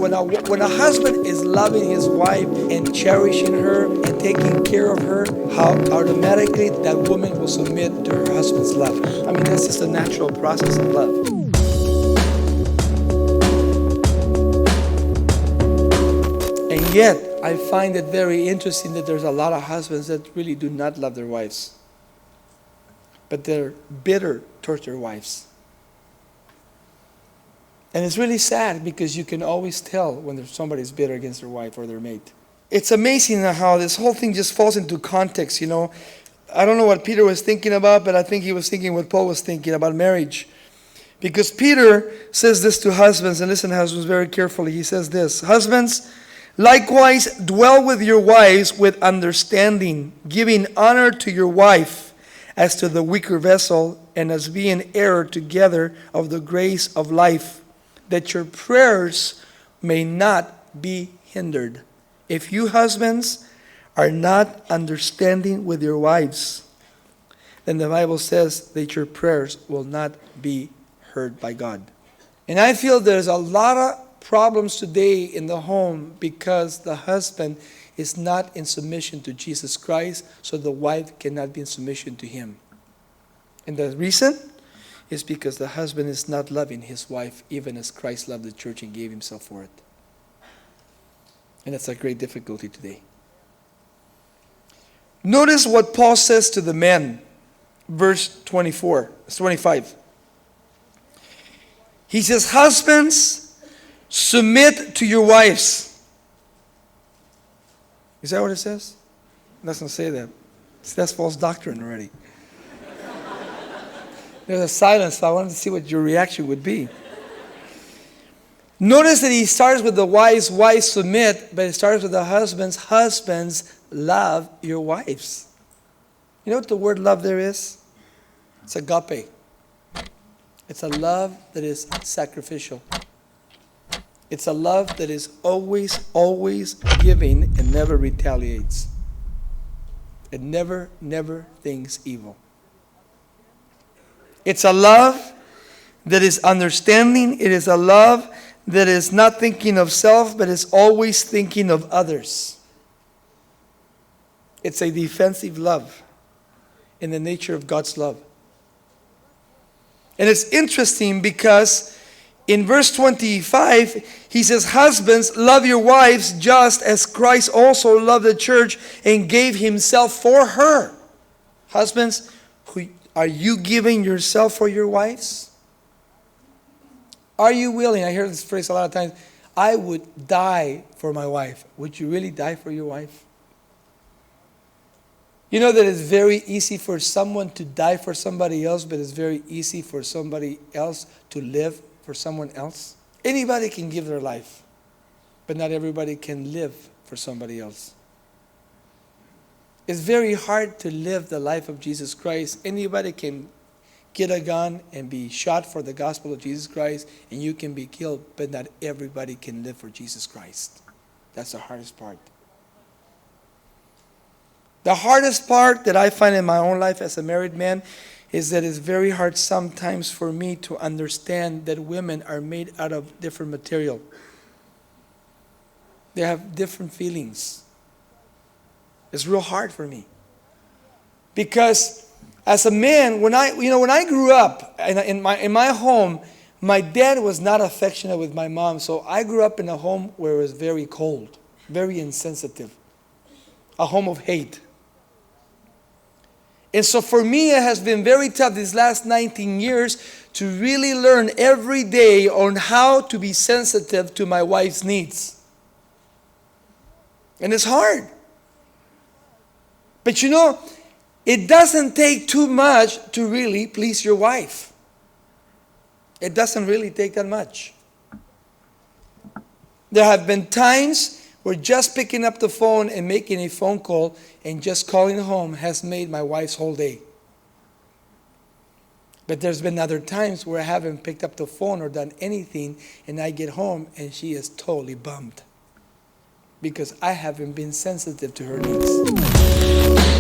when a husband is loving his wife and cherishing her and taking care of her, how automatically that woman will submit to her husband's love. I mean, that's just a natural process of love. And yet, I find it very interesting that there's a lot of husbands that really do not love their wives. But they're bitter towards their wives. And it's really sad because you can always tell when somebody's bitter against their wife or their mate. It's amazing how this whole thing just falls into context, you know. I don't know what Peter was thinking about, but I think he was thinking what Paul was thinking about marriage. Because Peter says this to husbands, and listen, husbands, very carefully. He says this, husbands, likewise dwell with your wives with understanding, giving honor to your wife as to the weaker vessel, and as being heir together of the grace of life, that your prayers may not be hindered. If you husbands are not understanding with your wives, then the Bible says that your prayers will not be heard by God. And I feel there's a lot of problems today in the home because the husband is not in submission to Jesus Christ, so the wife cannot be in submission to him. And the reason is because the husband is not loving his wife even as Christ loved the church and gave himself for it. And that's a great difficulty today. Notice what Paul says to the men, verse 25. He says, husbands, submit to your wives. Is that what it says? It doesn't say that. That's false doctrine already. There's a silence, so I wanted to see what your reaction would be. Notice that he starts with the wives submit, but it starts with the husbands. Husbands, love your wives. You know what the word love there is? It's agape. It's a love that is sacrificial. It's a love that is always, always giving and never retaliates. It never thinks evil. It's a love that is understanding. It is a love that is not thinking of self, but is always thinking of others. It's a defensive love in the nature of God's love. And it's interesting because in verse 25, he says, husbands, love your wives just as Christ also loved the church and gave himself for her. Husbands, are you giving yourself for your wives? Are you willing? I hear this phrase a lot of times. I would die for my wife. Would you really die for your wife? You know that it's very easy for someone to die for somebody else, but it's very easy for somebody else to live for someone else. Anybody can give their life, but not everybody can live for somebody else. It's very hard to live the life of Jesus Christ. Anybody can get a gun and be shot for the gospel of Jesus Christ, and you can be killed, but not everybody can live for Jesus Christ. That's the hardest part. The hardest part that I find in my own life as a married man is that it's very hard sometimes for me to understand that women are made out of different material. They have different feelings. It's real hard for me. Because as a man, when I grew up in my home, my dad was not affectionate with my mom, so I grew up in a home where it was very cold, very insensitive, a home of hate. And so for me, it has been very tough these last 19 years to really learn every day on how to be sensitive to my wife's needs. And it's hard. But you know, it doesn't take too much to really please your wife. It doesn't really take that much. There have been times where just picking up the phone and making a phone call and just calling home has made my wife's whole day. But there's been other times where I haven't picked up the phone or done anything, and I get home and she is totally bummed because I haven't been sensitive to her needs.